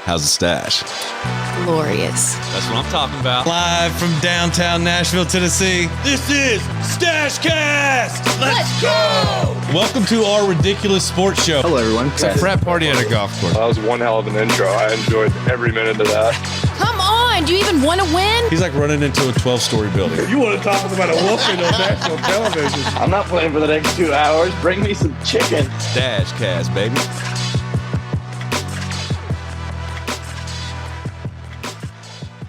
How's the stash? Glorious. That's what I'm talking about. Live from downtown Nashville, Tennessee. This is StacheCast. Let's go. Welcome to our ridiculous sports show. Hello, everyone. It's a frat party at a golf course. That was one hell of an intro. I enjoyed every minute of that. Come on. Do you even want to win? He's like running into a 12-story building. You want to talk about a whooping on national television? I'm not playing for the next 2 hours. Bring me some chicken. StacheCast, baby.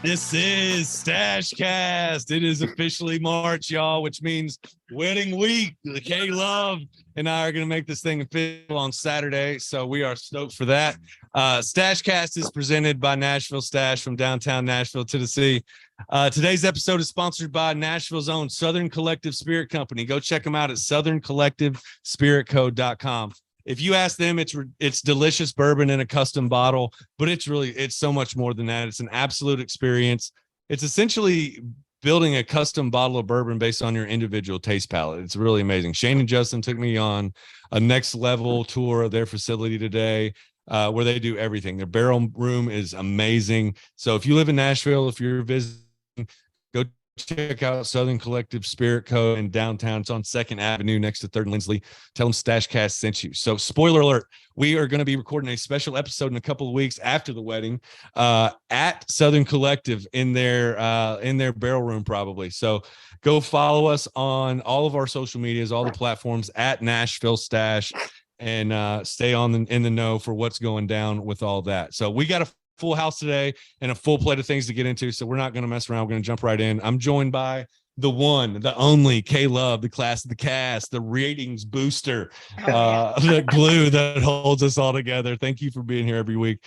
This is StacheCast. It is officially March, y'all, which means wedding week. K-Love and I are going to make this thing official on Saturday, so we are stoked for that. StacheCast is presented by Nashville Stash from downtown Nashville, Tennessee. Today's episode is sponsored by Nashville's own Southern Collective Spirit Company. Go check them out at southerncollectivespiritco.com. If you ask them, it's delicious bourbon in a custom bottle, but it's so much more than that. It's an absolute experience. It's essentially building a custom bottle of bourbon based on your individual taste palette. It's really amazing. Shane and Justin took me on a next level tour of their facility today, where they do everything. Their barrel room is amazing. So if you live in Nashville, if you're visiting, go check out Southern Collective Spirit Co. in downtown. It's on 2nd Avenue next to 3rd and Lindsley. Tell them StacheCast sent you. So spoiler alert, we are going to be recording a special episode in a couple of weeks after the wedding at Southern Collective in their barrel room probably. So go follow us on all of our social medias, all the platforms at Nashville Stash, and stay in the know for what's going down with all that. So we got a full house today and a full plate of things to get into, so we're not going to mess around. We're going to jump right in. I'm joined by the one, the only K-Love, the class of the cast, the ratings booster, the glue that holds us all together. Thank you for being here every week.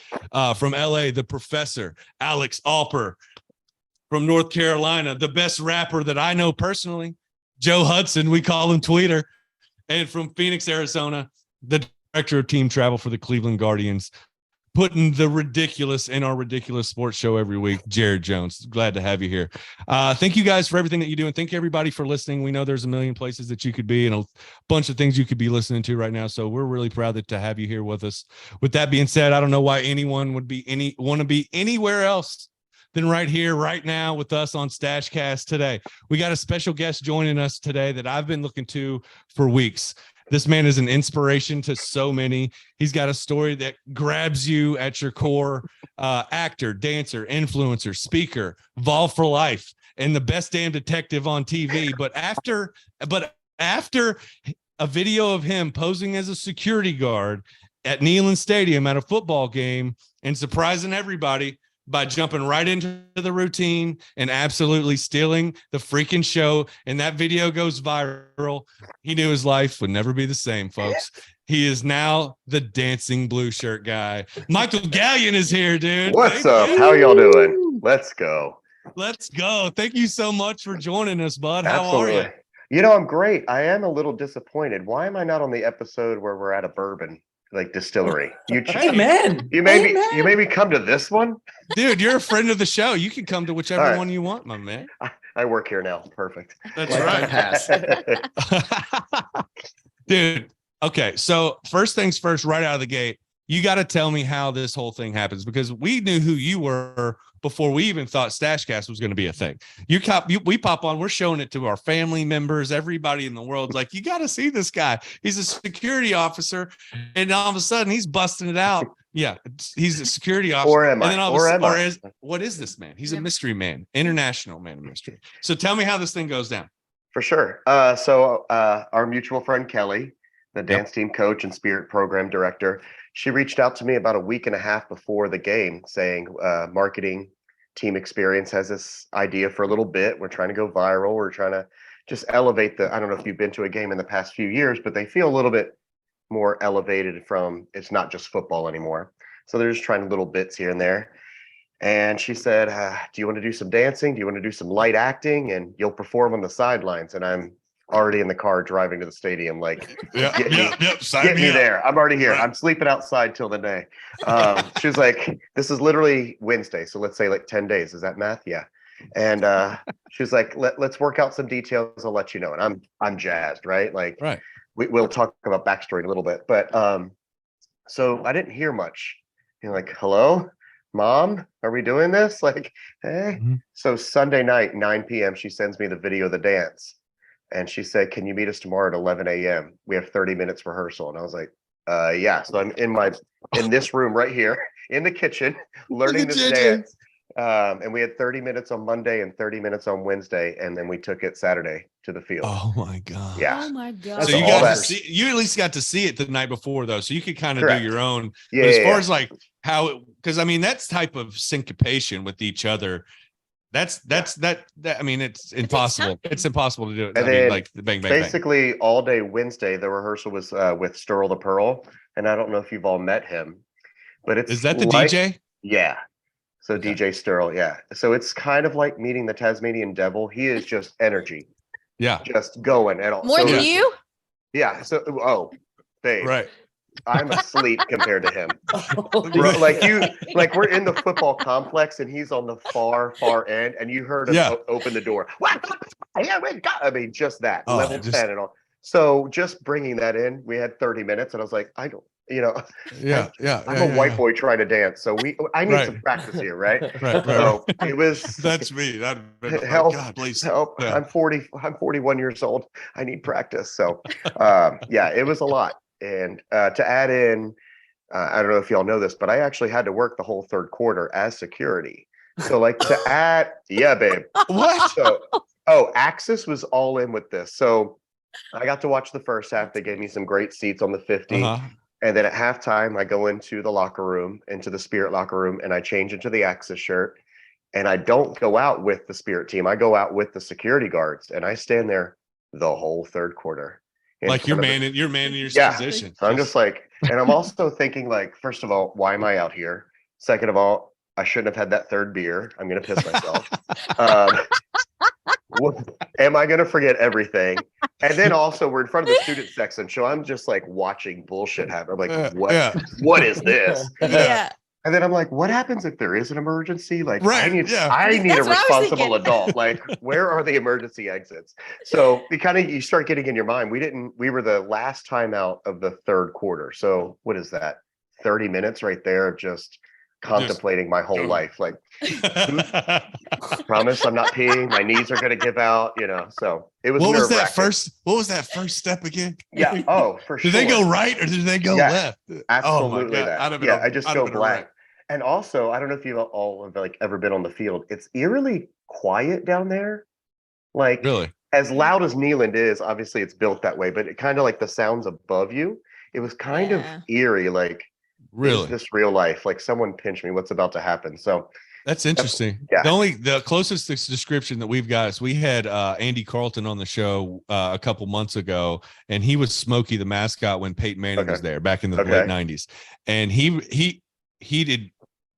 From LA, the professor, Alex Alper. From North Carolina, the best rapper that I know personally, Joe Hudson, we call him Tweeter. And from Phoenix, Arizona, the director of team travel for the Cleveland Guardians, putting the ridiculous in our ridiculous sports show every week, Jared Jones. Glad to have you here. Thank you guys for everything that you do, and thank you everybody for listening. We know there's a million places that you could be and a bunch of things you could be listening to right now, so we're really proud to have you here with us. With that being said, I don't know why anyone would want to be anywhere else than right here, right now with us on StacheCast today. We got a special guest joining us today that I've been looking to for weeks. This man is an inspiration to so many. He's got a story that grabs you at your core. Actor, dancer, influencer, speaker, Vol for life, and the best damn detective on TV. But after a video of him posing as a security guard at Neyland Stadium at a football game and surprising everybody by jumping right into the routine and absolutely stealing the freaking show, and that video goes viral, he knew his life would never be the same, folks. He is now the dancing blue shirt guy. Michael Galyean is here, dude. What's up? How y'all doing? Let's go. Let's go. Thank you so much for joining us, bud. Absolutely. How are you? You know, I'm great. I am a little disappointed. Why am I not on the episode where we're at a bourbon distillery? Hey, man. You maybe come to this one? Dude, you're a friend of the show. You can come to whichever one you want, my man. I work here now. Perfect. That's right. Pass. Dude, okay. So first things first, right out of the gate, you got to tell me how this whole thing happens, because we knew who you were before we even thought StacheCast was going to be a thing. We pop on, we're showing it to our family members, everybody in the world. Like, you got to see this guy. He's a security officer, and all of a sudden he's busting it out. Yeah, he's a security officer. Or am I? What is this man? He's a mystery man, international man of mystery. So tell me how this thing goes down. For sure. So our mutual friend Kelly, the dance team coach and spirit program director, she reached out to me about a week and a half before the game saying, marketing team experience has this idea for a little bit. We're trying to go viral. We're trying to just elevate I don't know if you've been to a game in the past few years, but they feel a little bit more elevated from, it's not just football anymore. So they're just trying little bits here and there. And she said, do you want to do some dancing? Do you want to do some light acting? And you'll perform on the sidelines. And I'm already in the car driving to the stadium, like, get me there. I'm already here. Right. I'm sleeping outside till the day. She was like, this is literally Wednesday, so let's say like 10 days. Is that math? Yeah. And she was like, let's work out some details. I'll let you know. And I'm jazzed, right? Like, right. We'll talk about backstory in a little bit. But so I didn't hear much. Like, hello? Mom, are we doing this? Like, eh. Mhm. So Sunday night, 9 p.m., she sends me the video of the dance. And she said, can you meet us tomorrow at 11 a.m.? We have 30 minutes rehearsal. And I was like, yeah. So I'm in this room right here in the kitchen, learning this dance. And we had 30 minutes on Monday and 30 minutes on Wednesday. And then we took it Saturday to the field. Oh my God. Yeah. Oh my God. So So you all got to that- see, you at least got to see it the night before though. So you could kind of do Correct. your own. Yeah. But as yeah, far yeah. as like how it, because I mean, that's type of syncopation with each other. That's I mean, it's impossible. It's impossible to do it. And I mean, then like the bang, bang, bang. Basically, all day Wednesday, the rehearsal was with Sterl the Pearl. And I don't know if you've all met him, but it's Is that the like- DJ? Yeah. So Okay. DJ Sterl, yeah. So it's kind of like meeting the Tasmanian devil. He is just energy, Yeah. just going and all. More so, than you? Yeah. So, babe, Right. I'm asleep compared to him. Bro, like we're in the football complex and he's on the far end, and you heard him Yeah. open the door. Yeah, we got. I mean, just that Oh, level just- 10 and all. So just bringing that in, we had 30 minutes, and I was like, I don't, Yeah. I'm a white boy trying to dance, so I need some Right. practice here, right? Right. So it was That's me. That'd been like, Help. God, please. help. Yeah. I'm 41 years old. I need practice. So yeah, it was a lot. And to add in, I don't know if y'all know this, but I actually had to work the whole third quarter as security. So like to add, yeah, babe. What? So, Axis was all in with this. So I got to watch the first half. They gave me some great seats on the 50. Uh-huh. And then at halftime, I go into the locker room, into the Spirit locker room, and I change into the Axis shirt. And I don't go out with the Spirit team. I go out with the security guards, and I stand there the whole third quarter. in Like you're front of the- man in your Yeah. position. So I'm just like, and I'm also thinking like, first of all, why am I out here? Second of all, I shouldn't have had that third beer. I'm gonna piss myself. Am I gonna forget everything? And then also we're in front of the student section, so I'm just like watching bullshit happen. I'm like, what? Yeah. What is this? Yeah. And then I'm like, what happens if there is an emergency? Like, I Right, need yeah. a That's what I was responsible thinking. adult. Like, where are the emergency exits? So you start getting in your mind. We were the last time out of the third quarter. So what is that? 30 minutes right there of just contemplating my whole life. Like, promise I'm not peeing. My knees are gonna give out, So it was What was that nerve-wracking. what was that first step again? Yeah. Oh, for sure. Did they go right or did they go Yeah, left? Absolutely oh my God. that. I'd have been Yeah, a- I just I'd have go been a black. wreck. And also, I don't know if you all have like ever been on the field. It's eerily quiet down there. Like Really? as loud as Neyland is, obviously it's built that way, but it kind of like the sounds above you. It was kind of Yeah. eerie, like Really? is this real life? Like someone pinched me. What's about to happen? So That's interesting. yeah. The closest description that we've got is we had Andy Carlton on the show a couple months ago, and he was Smokey the mascot when Peyton Manning was there back in the Okay. late 90s. And he did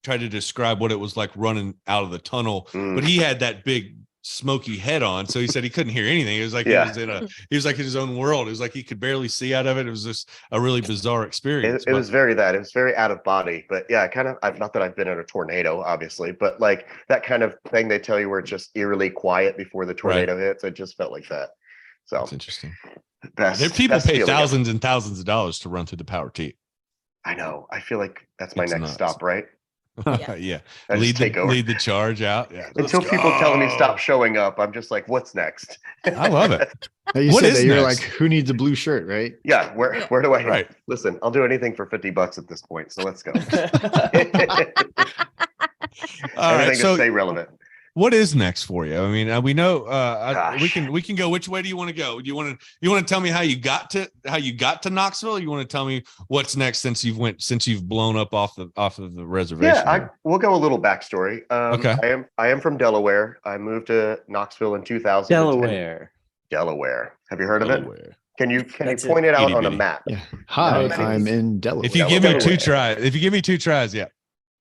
try to describe what it was like running out of the tunnel, but he had that big smoky head on, so he said he couldn't hear anything. It was like Yeah. he was like in his own world. It was like he could barely see out of it. It was just a really bizarre experience. it was very that. It was very out of body. But yeah, not that I've been in a tornado, obviously, but like that kind of thing they tell you where it's just eerily quiet before the tornado hits. It just felt like that. So That's interesting. best. There people best pay feeling ever. thousands and thousands of dollars to run through the Power T. I know. I feel like that's my It's next nuts. stop, right? Yeah. I just take over. Lead the charge out. Yeah. Until Let's people telling me go. stop showing up, I'm just like, what's next? I love it. Now, you What said is that you're next? like, who needs a blue shirt, right? Yeah, where do I Right. Listen, I'll do anything for $50 at this point. So let's go. All right. Anything to So stay relevant. what is next for you? I mean, we know we Gosh. can go. Which way do you want to go? Do you want to tell me how you got to Knoxville? Or you want to tell me what's next since you've blown up off of the reservation? Yeah, we'll go a little backstory. Okay. I am from Delaware. I moved to Knoxville in 2000. Delaware. Have you heard of it? Delaware. Can you That's point it out on a Itty-bitty. map? Yeah. Hi, No, I'm in Delaware. If you give me two tries, yeah.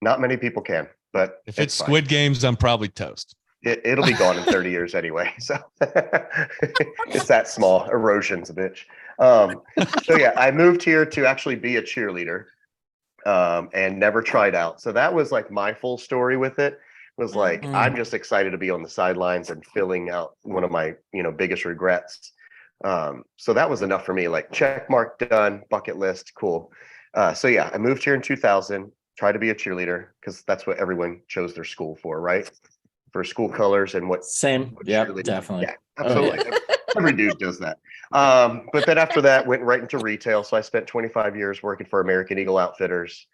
Not many people can, but If it's fine. Squid Games, I'm probably toast. It'll be gone in 30 years anyway. So it's that small. Erosion's a bitch. So yeah, I moved here to actually be a cheerleader and never tried out. So that was like my full story with it. Was like, I'm just excited to be on the sidelines and filling out one of my, biggest regrets. So that was enough for me, like check mark done, bucket list, cool. So yeah, I moved here in 2000. try to be a cheerleader because that's what everyone chose their school for, right? For school colors and what. Same. Yeah, cheerleading- definitely. Yeah, absolutely. Every dude does that. But then after that, went right into retail. So I spent 25 years working for American Eagle Outfitters,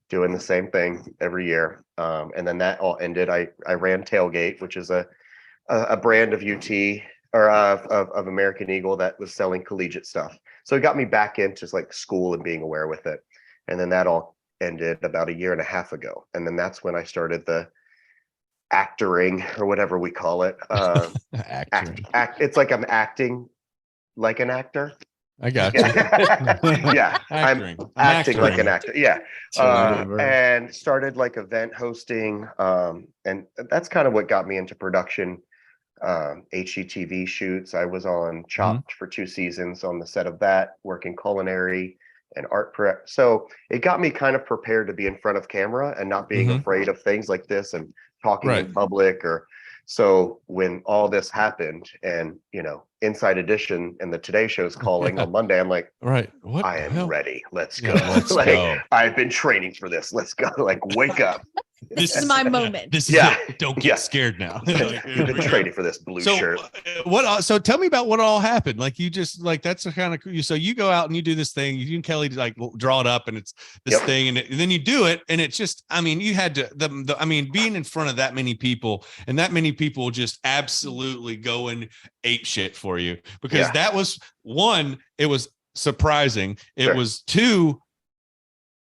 doing the same thing every year. And then that all ended. I ran Tailgate, which is a brand of UT or of American Eagle that was selling collegiate stuff. So it got me back into like school and being aware with it. And then that all ended about a year and a half ago. And then that's when I started the actoring or whatever we call it. Acting. It's like I'm acting like an actor. I got you. Yeah, Acting. I'm acting like an actor. Yeah, Whatever. and started like event hosting, and that's kind of what got me into production. HGTV shoots. I was on Chopped for 2 seasons on the set of that, working culinary and art prep. So it got me kind of prepared to be in front of camera and not being afraid of things like this and talking in public. Or so when all this happened, and Inside Edition and the Today Show's calling on Monday, I'm like, What I the am hell? ready. Let's go. Yeah, let's like go. I've been training for this. Let's go. Like, wake up. This is my moment. This is Yeah. it. Don't get Yeah. scared now. You've been training for this blue shirt. So tell me about what all happened. Like, you just like, that's the kind of, so you go out and you do this thing, you and Kelly like draw it up, and it's this thing, and then you do it, and it's just, I mean, you had to being in front of that many people, and that many people just absolutely going ape shit for you, because that was one, it was surprising. It was two,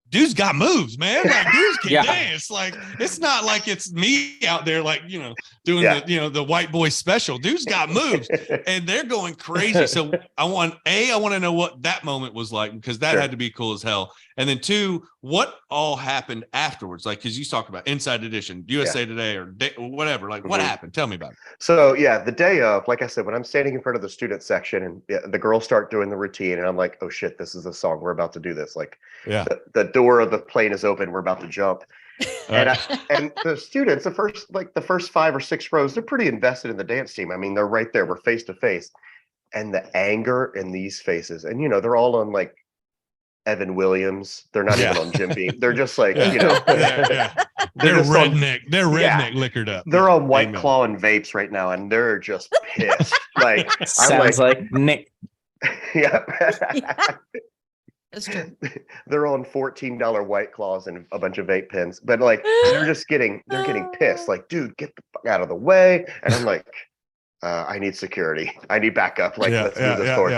dudes got moves, man. Like, dudes can dance. Like, it's not like it's me out there, like, doing the white boy special. Dudes got moves, and they're going crazy. So I want to know what that moment was like, because that had to be cool as hell. And then 2, what all happened afterwards? Like, because you talked about Inside Edition, USA Today, or whatever. Like, what happened? Tell me about it. So the day of, like I said, when I'm standing in front of the student section and the girls start doing the routine, and I'm like, oh shit, this is a song. We're about to do this. Like, the door of the plane is open. We're about to jump. And and the students, the first 5 or 6 rows, they're pretty invested in the dance team. I mean, they're right there. We're face to face, and the anger in these faces, and they're all on like Evan Williams. They're not even on Jim Beam. They're just like, They're redneck. They're redneck liquored up. They're on White Claw and vapes right now, and they're just pissed. Like, sounds like Nick. Yeah. That's true. They're on $14 White Claws and a bunch of vape pens, but like they're getting pissed. Like, dude, get the fuck out of the way. And I'm like, I need security. I need backup. Like, let's move this forward.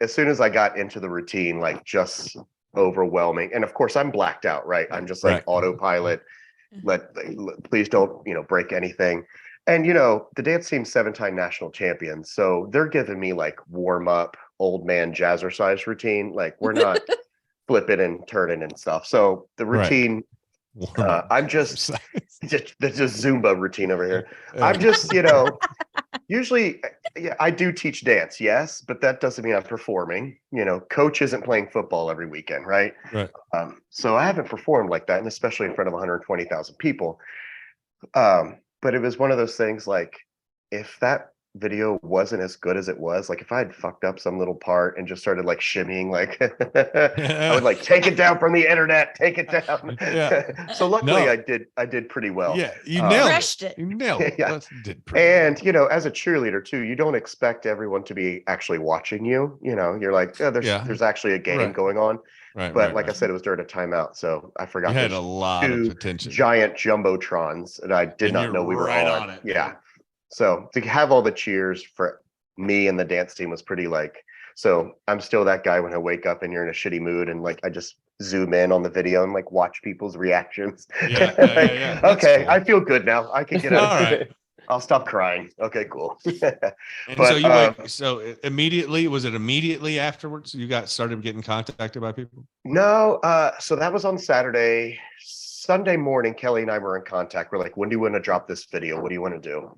As soon as I got into the routine, like, just overwhelming. And of course, I'm blacked out, right? I'm just like autopilot. Please don't, break anything. And the dance team's 7-time national champions, so they're giving me like warm up, old man jazzercise routine. Like, we're not flipping and turning and stuff. So the routine, I'm just the Zumba routine over here. I'm just, usually I do teach dance, yes, but that doesn't mean I'm performing. Coach isn't playing football every weekend, right? So I haven't performed like that, and especially in front of 120,000 people. But it was one of those things, like, if that video wasn't as good as it was, like, if I had fucked up some little part and just started like shimmying, like, I would like take it down from the internet, take it down. So luckily I did pretty well. Yeah, you nailed it. You nailed it. Yeah. And as a cheerleader too, you don't expect everyone to be actually watching you. You're like, there's actually a game going on. But like I said, it was during a timeout, so I forgot. You had a lot of attention. Giant jumbotrons, and I did not know we were on it. Yeah. So to have all the cheers for me and the dance team was pretty like. So I'm still that guy when I wake up and you're in a shitty mood, and like I just zoom in on the video and like watch people's reactions. Okay, cool. I feel good now. I can get out. All right. I'll stop crying. Okay, cool. So immediately, was it immediately afterwards you started getting contacted by people? No. So that was on Saturday. Sunday morning, Kelly and I were in contact. We're like, when do you want to drop this video? What do you want to do?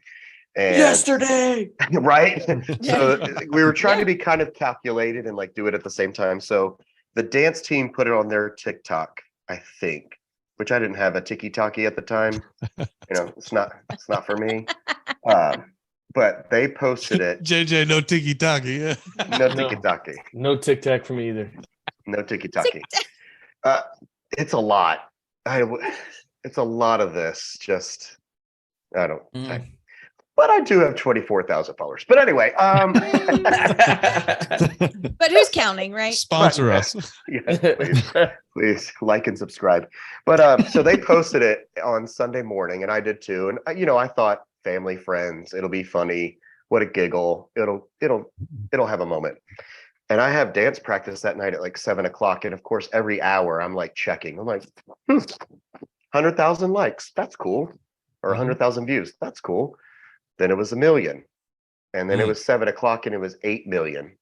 And, yesterday. Right. So we were trying to be kind of calculated and like do it at the same time. So the dance team put it on their TikTok, I think, which I didn't have a tiki-taki at the time. It's not for me. But they posted it. JJ, no tiki-taki. Yeah. No tiki-taki. No tic-tac for me either. No tiki-taki. it's a lot. It's a lot of this. Just I don't. But I do have 24,000 followers. But anyway, But who's counting, right? Sponsor us. yeah, please like and subscribe. But so they posted it on Sunday morning, and I did too. And I thought family, friends, it'll be funny. What a giggle! It'll have a moment. And I have dance practice that night at like 7:00. And of course, every hour I'm like checking. I'm like, 100,000 likes. That's cool. Or 100,000 views. That's cool. Then it was 1 million. And then it was 7:00 and it was 8 million.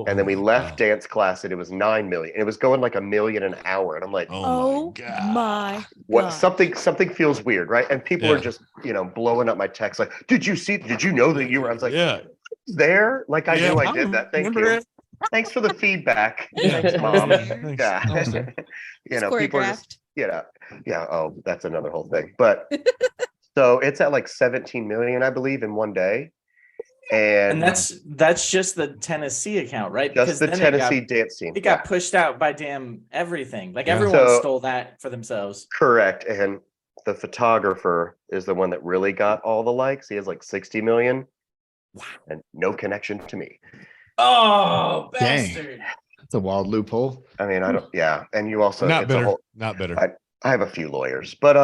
And then we left dance class and it was 9 million. It was going like 1 million an hour. And I'm like, Oh my what? God. Something feels weird, right? And people are just, blowing up my text like, did you know that you were? I was like, there? Like I knew I did that. Thank you. Thanks for the feedback. Thanks, Mom. Yeah. People are just, oh, that's another whole thing. But so it's at like 17 million, I believe, in one day. And that's just the Tennessee account, right? Just the Tennessee dance team. It got pushed out by damn everything. Like everyone stole that for themselves. Correct. And the photographer is the one that really got all the likes. He has like 60 million. Wow. And no connection to me. Oh, bastard. That's a wild loophole. I mean, I don't, and you also, not bitter. I have a few lawyers, but,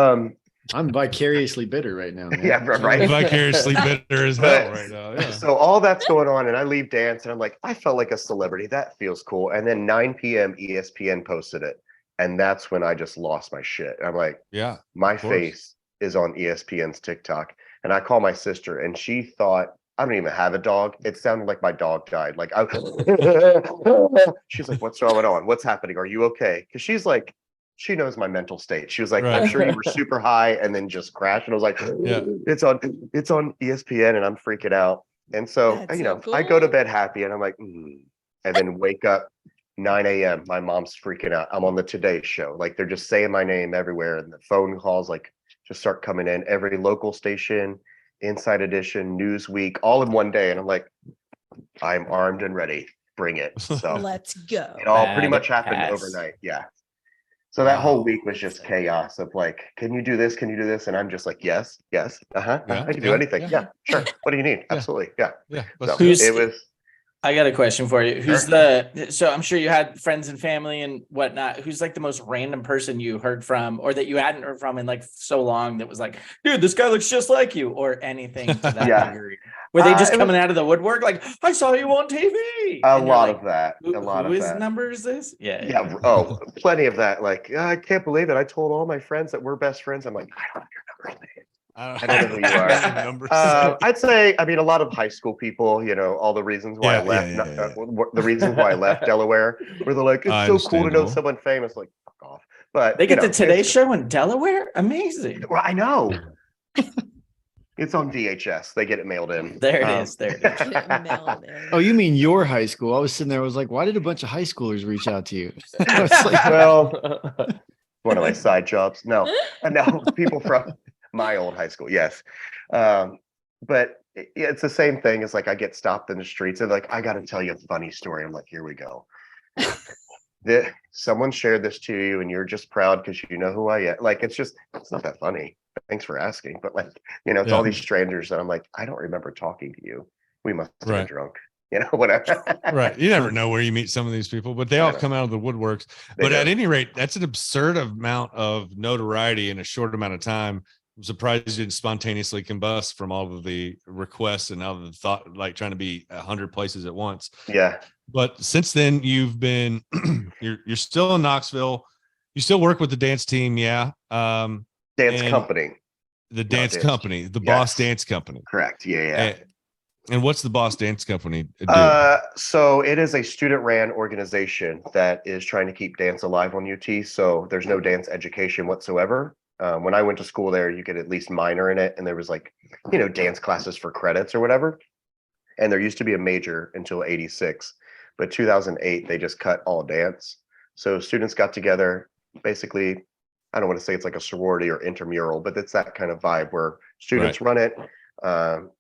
I'm vicariously bitter right now. Man. Yeah, right. Vicariously bitter as hell right now. Yeah. So all that's going on, and I leave dance, and I'm like, I felt like a celebrity. That feels cool. And then 9 p.m. ESPN posted it, and that's when I just lost my shit. I'm like, my face is on ESPN's TikTok, and I call my sister, and she thought I don't even have a dog. It sounded like my dog died. Like she's like, what's going on? What's happening? Are you okay? Because she's like, she knows my mental state. She was like, I'm sure you were super high and then just crashed. And I was like, it's on ESPN and I'm freaking out. And so, cool. I go to bed happy and I'm like, and then wake up 9 a.m. My mom's freaking out. I'm on the Today Show. Like they're just saying my name everywhere. And the phone calls like just start coming in. Every local station, Inside Edition, Newsweek, all in one day. And I'm like, I'm armed and ready. Bring it. So let's go. It all pretty much happened overnight. Yeah. So that whole week was just chaos of like, can you do this? Can you do this? And I'm just like, yes. I can do anything. Yeah, sure. What do you need? Absolutely. Yeah. So it was. I got a question for you. Who's so I'm sure you had friends and family and whatnot. Who's like the most random person you heard from or that you hadn't heard from in like so long that was like, dude, this guy looks just like you or anything to that degree? Were they just coming out of the woodwork? Like, I saw you on TV. A lot of that. Whose number is this? Yeah. Oh, plenty of that. Like, I can't believe it. I told all my friends that we're best friends. I'm like, I don't have your number. I don't know who you are. I'd say, a lot of high school people, all the reasons why I left, the reasons why I left Delaware, where they're like, it's so cool to know someone famous. Like, fuck off. But they get the Today Show in Delaware? Amazing. Well, I know. It's on VHS. They get it mailed in. There it is. Oh, you mean your high school? I was sitting there. I was like, why did a bunch of high schoolers reach out to you? I was like, well, one of my side jobs. No, people from my old high school. Yes. But it's the same thing. It's like I get stopped in the streets and like, I got to tell you a funny story. I'm like, here we go. Someone shared this to you and you're just proud because you know who I am. Like, it's not that funny. Thanks for asking. But like, it's all these strangers that I'm like, I don't remember talking to you. We must have been drunk. Whatever. Right. You never know where you meet some of these people, but they all come out of the woodworks. But at any rate, that's an absurd amount of notoriety in a short amount of time. I'm surprised you didn't spontaneously combust from all of the requests and all of the thought, like trying to be 100 places at once. Yeah. But since then, you've been, you're still in Knoxville. You still work with the dance team. Yeah. Dance company. The dance company, the Boss Dance Company. Correct. Yeah. And what's the Boss Dance Company do? So it is a student-ran organization that is trying to keep dance alive on UT. So there's no dance education whatsoever. When I went to school there, you could at least minor in it. And there was like, dance classes for credits or whatever. And there used to be a major until 86. But 2008, they just cut all dance. So students got together, basically, I don't want to say it's like a sorority or intramural, but it's that kind of vibe where students run it.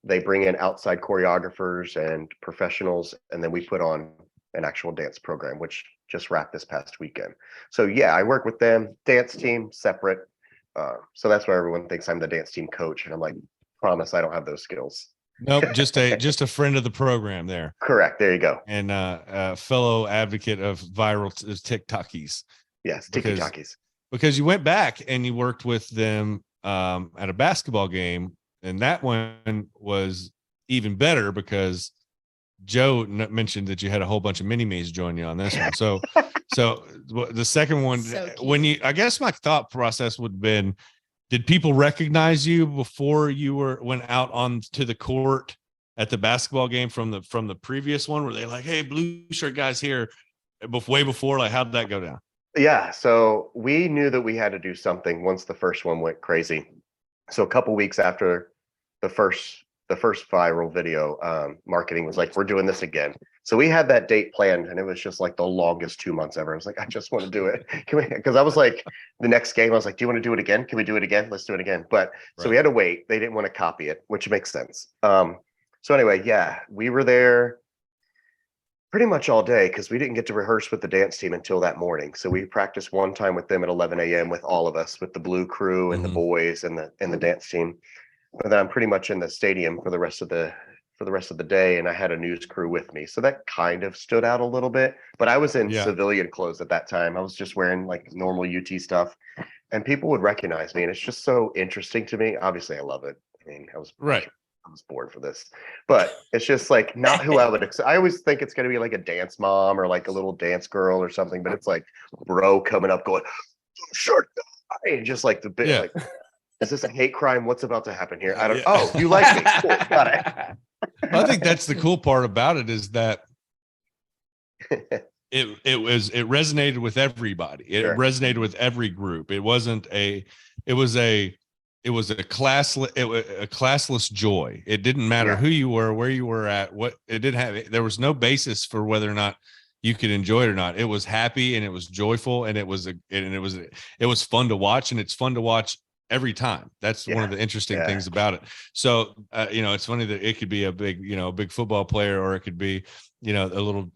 They bring in outside choreographers and professionals, and then we put on an actual dance program, which just wrapped this past weekend. So yeah, I work with them. Dance team separate. So that's why everyone thinks I'm the dance team coach, and I'm like, promise I don't have those skills. Nope, just a friend of the program there, Correct. There you go. and a fellow advocate of viral TikTokies. Yes, Because- tiki-takis. Because you went back and you worked with them at a basketball game, and that one was even better because Joe mentioned that you had a whole bunch of mini-me's join you on this one. So the second one, So cute. when you, I guess my thought process would have been, did people recognize you before you went out on to the court at the basketball game from the previous one? Were they like, hey, blue shirt guys here way before? Like, how'd that go down? Yeah, so we knew that we had to do something once the first one went crazy. So a couple weeks after the first viral video, marketing was like, we're doing this again. So we had that date planned, and it was just like the longest 2 months ever. I was like, I just want to do it. Can we? Because I was like, the next game, I was like, do you want to do it again? Can we do it again? Let's do it again. But so we had to wait. They didn't want to copy it, which makes sense. So anyway, yeah, we were there pretty much all day because we didn't get to rehearse with the dance team until that morning. So we practiced one time with them at 11 a.m. with all of us, with the blue crew and the boys and the dance team. But then I'm pretty much in the stadium for the rest of the day, and I had a news crew with me. So that kind of stood out a little bit. But I was in civilian clothes at that time. I was just wearing like normal UT stuff, and people would recognize me, and it's just so interesting to me. Obviously, I love it. I mean, I was born for this, but it's just like not who I would I always think it's going to be like a dance mom or like a little dance girl or something, but it's like bro coming up going, short guy, and just like the bit like, is this a hate crime? What's about to happen here? I don't. Oh, you like me? Cool, got it. I think that's the cool part about it is that it resonated with everybody. It resonated with every group. It was a classless joy. It didn't matter who you were, where you were at, what it didn't have. There was no basis for whether or not you could enjoy it or not. It was happy and it was joyful and it was fun to watch, and it's fun to watch every time. That's one of the interesting things about it. So, it's funny that it could be a big football player, or it could be, a little,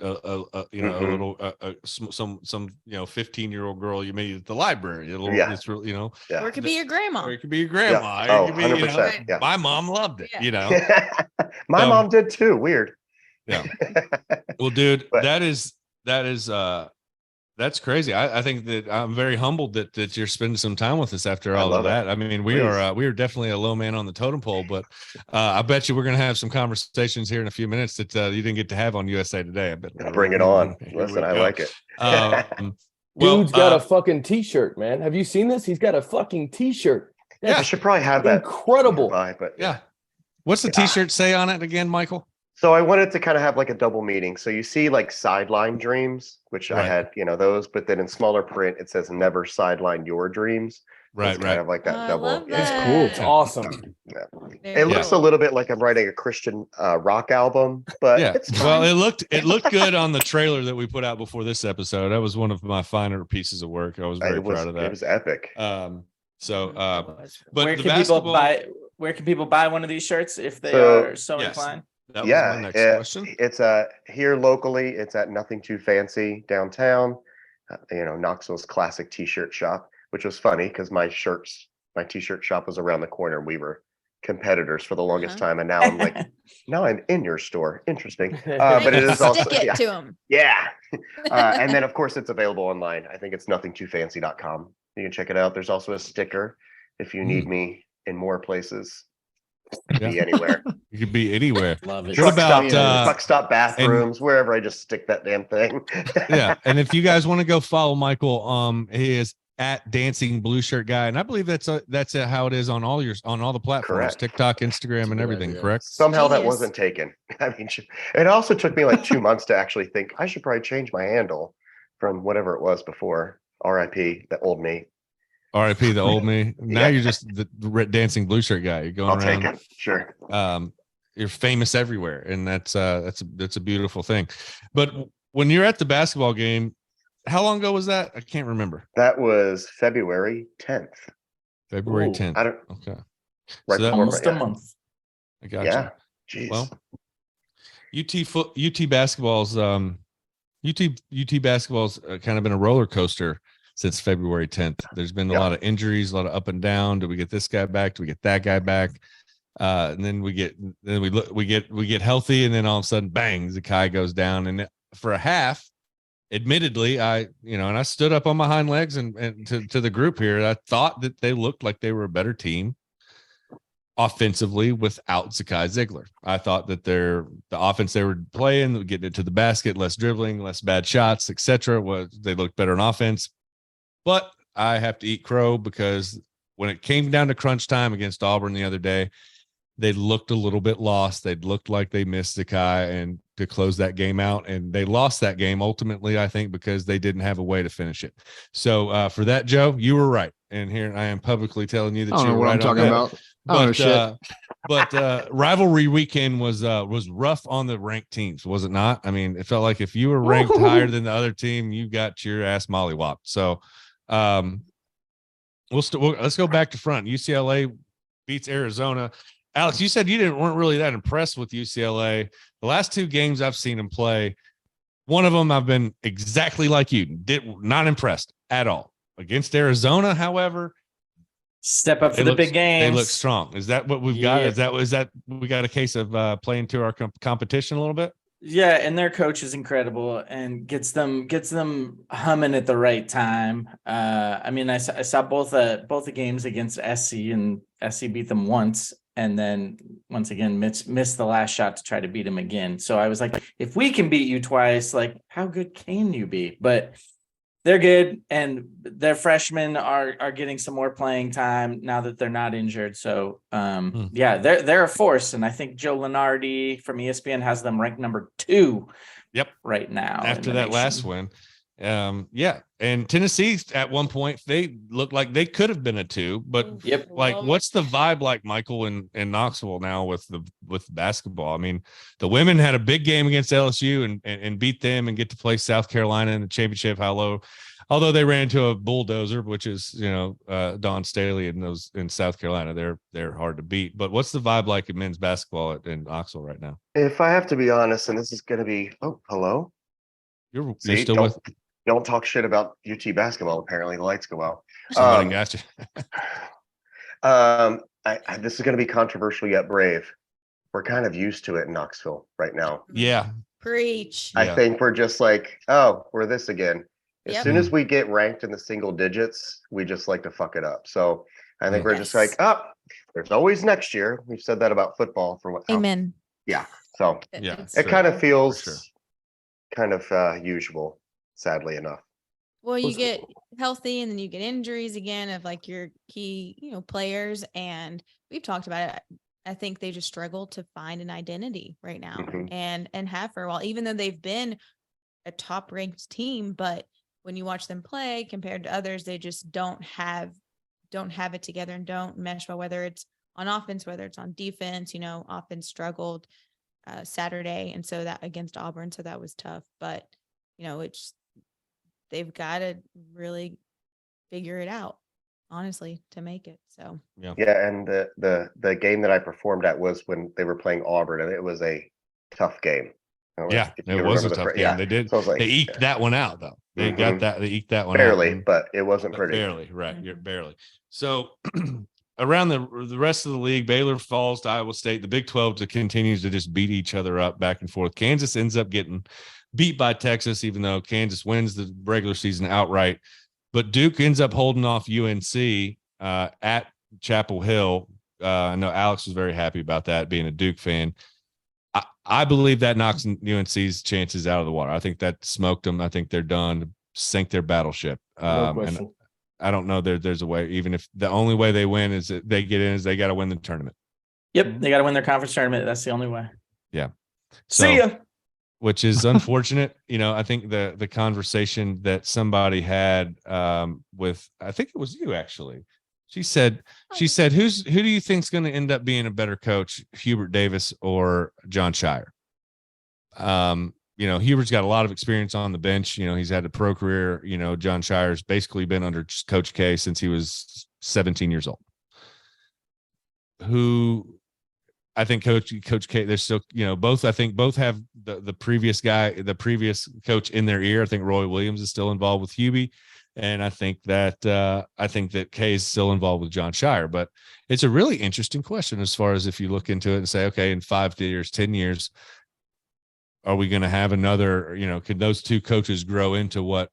some 15-year-old girl you made at the library. It's really, Or it could be your grandma. Or it could be your grandma. Yeah. It could be, 100%. my mom loved it, My mom did too. Weird. Yeah. Well, dude, that's crazy. I think that I'm very humbled that you're spending some time with us after all of that. I mean, we are definitely a low man on the totem pole, but I bet you we're going to have some conversations here in a few minutes that you didn't get to have on USA Today. I bet. Bring it on. Listen, I like it. Dude's got a fucking t-shirt, man. Have you seen this? He's got a fucking t-shirt. I should probably have that. Incredible. But What's the t-shirt say on it again, Michael? So I wanted to kind of have like a double meaning. So you see like sideline dreams, which I had, those, but then in smaller print, it says never sideline your dreams. Right. Kind of like that double. Love It's that. cool. It's awesome. It looks a little bit like I'm writing a Christian rock album, but it's fine. Well, it looked good on the trailer that we put out before this episode. That was one of my finer pieces of work. I was very proud of that. It was epic. But where can people buy one of these shirts if they are so inclined? That was my next question. It's here locally. It's at Nothing Too Fancy downtown. Knoxville's classic t-shirt shop, which was funny because my t-shirt shop was around the corner. We were competitors for the longest time, and now I'm like, now I'm in your store. Interesting, but it is also stick it to them. Yeah, and then of course it's available online. I think it's nothingtoofancy.com. You can check it out. There's also a sticker if you need me in more places. Be anywhere. You could be anywhere. Love it. What about truck stop bathrooms, wherever I just stick that damn thing. And if you guys want to go follow Michael, he is at Dancing Blue Shirt Guy, and I believe that's how it is on all the platforms, Correct. TikTok, Instagram, and everything. Correct. Somehow that wasn't taken. I mean, it also took me like 2 months to actually think I should probably change my handle from whatever it was before. R.I.P. the old me. R.I.P. the old me. Now you're just the Dancing Blue Shirt Guy. You're going around. Take it. Sure. You're famous everywhere, and that's a beautiful thing. But when you're at the basketball game, how long ago was that? I can't remember. That was February 10th. February 10th. I don't. Okay. Right, So that, Almost a month. I got Yeah. you. Jeez. Well, UT basketball's UT basketball's kind of been a roller coaster since February 10th. There's been a lot of injuries, a lot of up and down. Do we get this guy back? Do we get that guy back? And then we get healthy, and then all of a sudden, bang, Zakai goes down. And for a half, admittedly, and I stood up on my hind legs and to the group here. I thought that they looked like they were a better team offensively without Zakai Ziegler. I thought that the offense they were playing, getting it to the basket, less dribbling, less bad shots, etc., they looked better on offense. But I have to eat crow because when it came down to crunch time against Auburn the other day, they looked a little bit lost. They looked like they missed Zakai and to close that game out, and they lost that game ultimately, I think, because they didn't have a way to finish it. So for that, Joe, you were right, and here I am publicly telling you that you were right. I'm talking about. But rivalry weekend was rough on the ranked teams, was it not? I mean, it felt like if you were ranked higher than the other team, you got your ass mollywopped. So let's go back to front. UCLA beats Arizona. Alex, you said you weren't really that impressed with UCLA. The last two games I've seen them play, one of them I've been exactly like you, not impressed at all. Against Arizona, however, step up for the big games. They look strong. Is that what we've got? Is that we got a case of playing to our competition a little bit? Yeah, and their coach is incredible and gets them humming at the right time. I mean, I saw both the games against SC, and SC beat them once, and then once again missed the last shot to try to beat them again. So I was like, if we can beat you twice, like how good can you be? But they're good, and their freshmen are getting some more playing time now that they're not injured. So yeah, they're a force, and I think Joe Lenardi from ESPN has them ranked number 2. Yep, right now after that last win. Yeah, and Tennessee at one point they looked like they could have been a 2, but like what's the vibe like, Michael, in Knoxville now with basketball? I mean, the women had a big game against LSU and beat them and get to play South Carolina in the championship. Although they ran into a bulldozer, which is Dawn Staley in South Carolina, they're hard to beat. But what's the vibe like in men's basketball in Knoxville right now? If I have to be honest, and this is going to be hello, you're still with. Don't talk shit about UT basketball. Apparently, the lights go out. Somebody got you. This is going to be controversial yet brave. We're kind of used to it in Knoxville right now. Yeah, preach. I think we're just like, we're this again. As soon as we get ranked in the single digits, we just like to fuck it up. So I think we're just like, there's always next year. We've said that about football for what? Amen. Yeah. So it kind of feels kind of usual. Sadly enough. Well, you get healthy and then you get injuries again of like your key, players. And we've talked about it. I think they just struggle to find an identity right now and have for a while, even though they've been a top ranked team. But when you watch them play compared to others, they just don't have it together and don't mesh well, whether it's on offense, whether it's on defense. Offense struggled Saturday. And so that against Auburn. So that was tough. But, they've got to really figure it out, honestly, to make it. So yeah, and the game that I performed at was when they were playing Auburn, and it was a tough game. Yeah, it was a tough game. Yeah. They did. So they eked that one out, though. They got that. They eked that one barely, out, but it wasn't pretty. Barely, right? You're barely. So around the rest of the league, Baylor falls to Iowa State. The Big 12 continues to just beat each other up back and forth. Kansas ends up getting beat by Texas, even though Kansas wins the regular season outright. But Duke ends up holding off UNC at Chapel Hill. I know Alex was very happy about that, being a Duke fan. I believe that knocks UNC's chances out of the water. I think that smoked them. I think they're done to sink their battleship. No question. And I don't know there's a way, even if the only way they win is that they get in, is they got to win the tournament. Yep, they got to win their conference tournament. That's the only way. Yeah. See ya. Which is unfortunate. I think the conversation that somebody had with, I think it was you actually. She said, who do you think's going to end up being a better coach, Hubert Davis or John Shire? Hubert's got a lot of experience on the bench. He's had a pro career. John Shire's basically been under Coach K since he was 17 years old. I think Coach K, they're still, both. I think both have the previous coach in their ear. I think Roy Williams is still involved with Hubie, and I think that Kay is still involved with John Shire. But it's a really interesting question as far as if you look into it and say, okay, in 5 years, 10 years, are we going to have another? Could those two coaches grow into what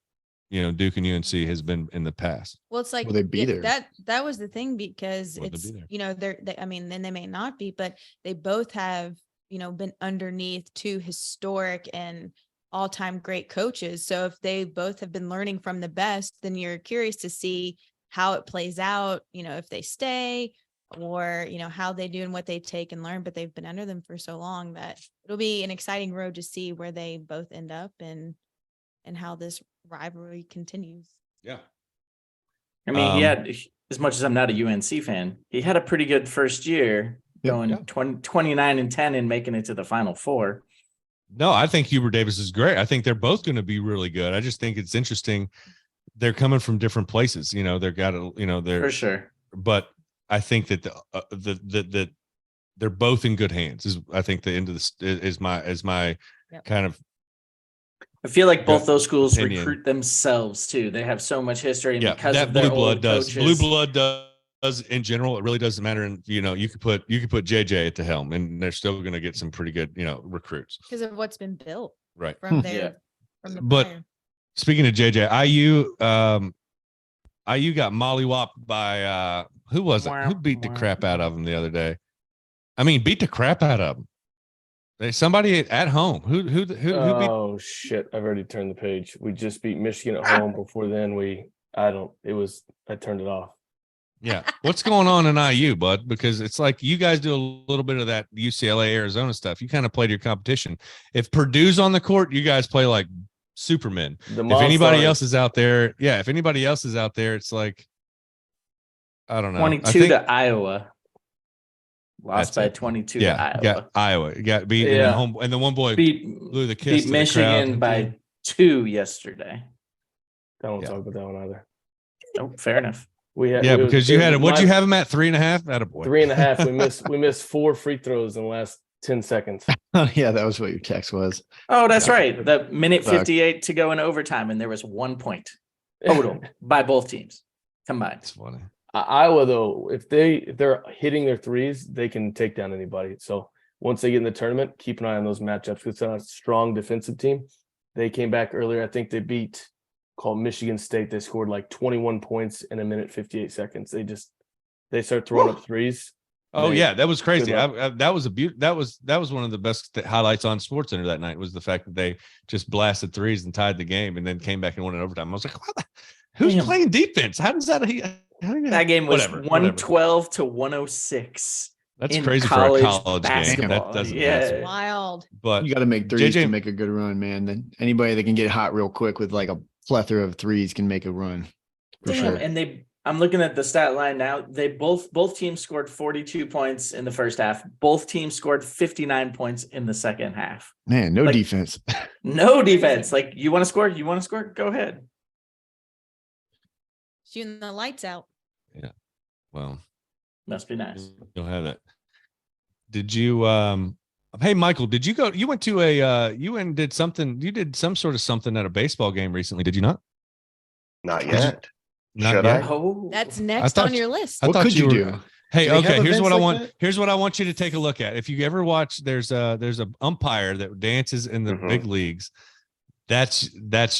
Duke and UNC has been in the past? Well, it's like, Will they be there? That was the thing, because Will they it's, be there? then they may not be, but they both have, been underneath two historic and all-time great coaches. So if they both have been learning from the best, then you're curious to see how it plays out, if they stay, or, how they do and what they take and learn, but they've been under them for so long that it'll be an exciting road to see where they both end up and how this rivalry continues. Yeah. I mean, he had, as much as I'm not a UNC fan, he had a pretty good first year, going 29-10 and making it to the Final Four. No, I think Hubert Davis is great. I think they're both going to be really good. I just think it's interesting. They're coming from different places. They're For sure. But I think that they're both in good hands. I think the end of this is my kind of. I feel like both those schools opinion. recruit themselves too. They have so much history, and because that of their blue blood old does. coaches, Blue blood does in general. It really doesn't matter. And you could put JJ at the helm, and they're still going to get some pretty good recruits Because of what's been built right from there. From the But prior. speaking of JJ, IU got mollywopped by who was it? Who beat the crap out of them the other day? I mean, beat the crap out of them. Somebody at home. Who beat? Oh shit! I've already turned the page. We just beat Michigan at home. Before then, I turned it off. Yeah. What's going on in IU, bud? Because it's like you guys do a little bit of that UCLA, Arizona stuff. You kind of play to your competition. If Purdue's on the court, you guys play like Supermen. If anybody else is out there, it's like, I don't know. 22 to Iowa. Lost by 22 to Iowa. Got Iowa. Got beat at home, and the one boy blew the kiss beat to Michigan the crowd. by 2 yesterday. I don't talk about that one either. Oh, fair enough. Because you had what'd you have him at 3.5? Attaboy. 3.5. We missed 4 free throws in the last 10 seconds. Oh yeah, that was what your text was. Oh, that's right. The minute 58 to go in overtime, and there was 1 point total by both teams combined. That's funny. Iowa, though, if they're hitting their threes, they can take down anybody. So once they get in the tournament, keep an eye on those matchups. It's a strong defensive team. They came back earlier. I think they called Michigan State. They scored like 21 points in a minute 58 seconds. They start throwing up threes. Oh yeah, that was crazy. That was one of the best highlights on SportsCenter that night, was the fact that they just blasted threes and tied the game, and then came back and won in overtime. I was like, who's playing defense? How does that? That game was 112 to 106. That's crazy for a college game. That doesn't It's wild. But you got to make threes to make a good run, man. Then anybody that can get hot real quick with like a plethora of threes can make a run. For sure. And I'm looking at the stat line now. They both teams scored 42 points in the first half. Both teams scored 59 points in the second half. Man, no defense. No defense. Like, you want to score? You want to score? Go ahead. Shooting the lights out. Yeah. Well, must be nice. You'll have that. Did you hey Michael, did you go, you went to you did some sort of something at a baseball game recently, did you not? Not yet. Not yet. Oh, that's next on your list. What could you do? Hey, okay, here's what I want. That? Here's what I want you to take a look at. If you ever watch, there's a umpire that dances in the big leagues. That's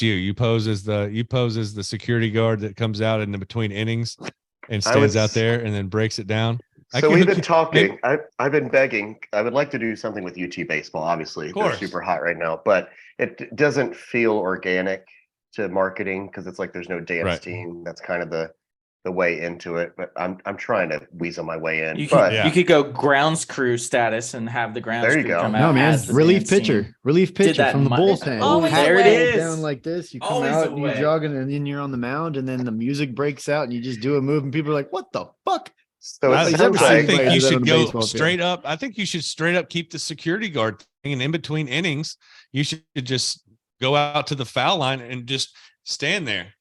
you. You pose as the security guard that comes out in the between innings and stands out there and then breaks it down. So we've been talking. I've been begging. I would like to do something with UT baseball. Obviously, they're super hot right now, but it doesn't feel organic to marketing because it's like there's no dance team. That's kind of the way into it. But I'm trying to weasel my way in. You could go grounds crew status and have the grounds crew come out. No, man, relief pitcher from the bullpen. Oh, there it is. Down like this, you come out and you're jogging, and then you're on the mound, and then the music breaks out, and you just do a move, and people are like, "What the fuck?" So I think you should go straight up. I think you should straight up keep the security guard thing, and in between innings, you should just go out to the foul line and just stand there.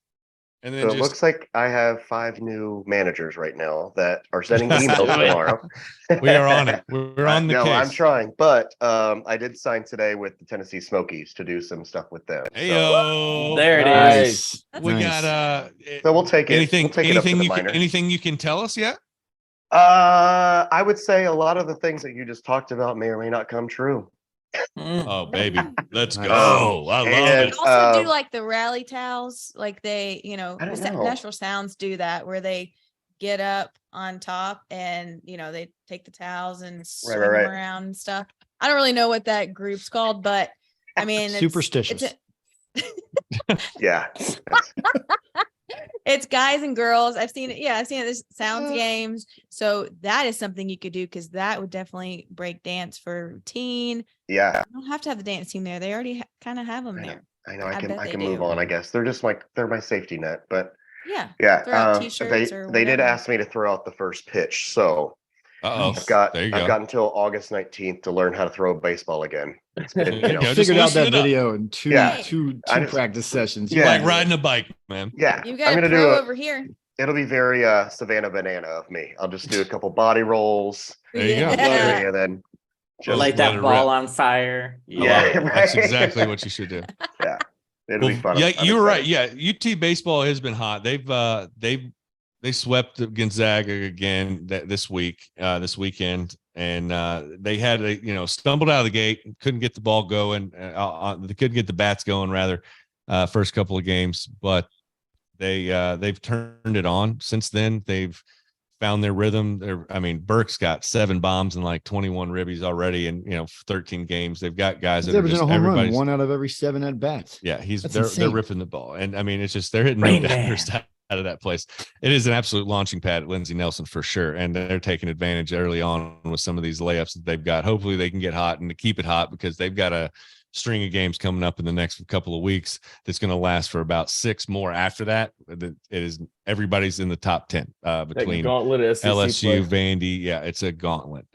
And So then it just looks like I have 5 new managers right now that are sending emails tomorrow. we are on it. We're on the No, case. I'm trying, but I did sign today with the Tennessee Smokies to do some stuff with them. Hey So, yo, There it Nice. is. we Nice. got so we'll take it. anything We'll take it up to anything the you minor. can, anything you can tell us yet? I would say a lot of the things that you just talked about may or may not come true. Mm. Oh baby, let's Nice. go. I love And- it. They also do Um, like the rally towels, like they, I don't know. Natural Sounds do that, where they get up on top and they take the towels and swing them right. around and stuff. I don't really know what that group's called, but I mean, Superstitious. Yeah. It's guys and girls. I've seen it. Yeah, I've seen it. There's sounds games. So that is something you could do, because that would definitely break dance for routine. Yeah. You don't have to have the dance team there. They already kind of have them I know. there. I know. I bet I they can move do. on, I guess. They're just they're my safety net. But Yeah. yeah, Throw out they t-shirts or they did whatever. ask me to throw out the first pitch. So Uh-oh. I've got until August 19th to learn how to throw a baseball again. It's been, There you go. I Just figured out loosen that it up. video in two Yeah. I just- practice sessions. You Yeah. like riding a bike, man. Yeah. You I'm got a gonna do pro it. over here. It'll be very Savannah Banana of me. I'll just do a couple body rolls. There you go. Yeah. And then Just Light let that it ball rip. on fire. Yeah, right. That's exactly what you should do. Yeah. It'll be fun. Yeah, I'm you were right. excited. Yeah, UT baseball has been hot. They swept Gonzaga again this weekend, and they had stumbled out of the gate, couldn't get the ball going. They couldn't get the bats going rather, first couple of games, but they've turned it on since then. They've found their rhythm. Burke's got 7 bombs and like 21 ribbies already in 13 games. They've got guys He's that are averaging just a home run everybody's 1 out of every 7 at bats. yeah, That's they're insane. ripping the ball. And it's just they're hitting Rain no Man. doubters out of that place. It is an absolute launching pad at Lindsey Nelson for sure. And they're taking advantage early on with some of these layups that they've got. Hopefully they can get hot and to keep it hot, because they've got a string of games coming up in the next couple of weeks that's going to last for about 6 more after that. It is everybody's in the top 10 between Gauntlet of SEC LSU, play. Vandy. Yeah, it's a gauntlet.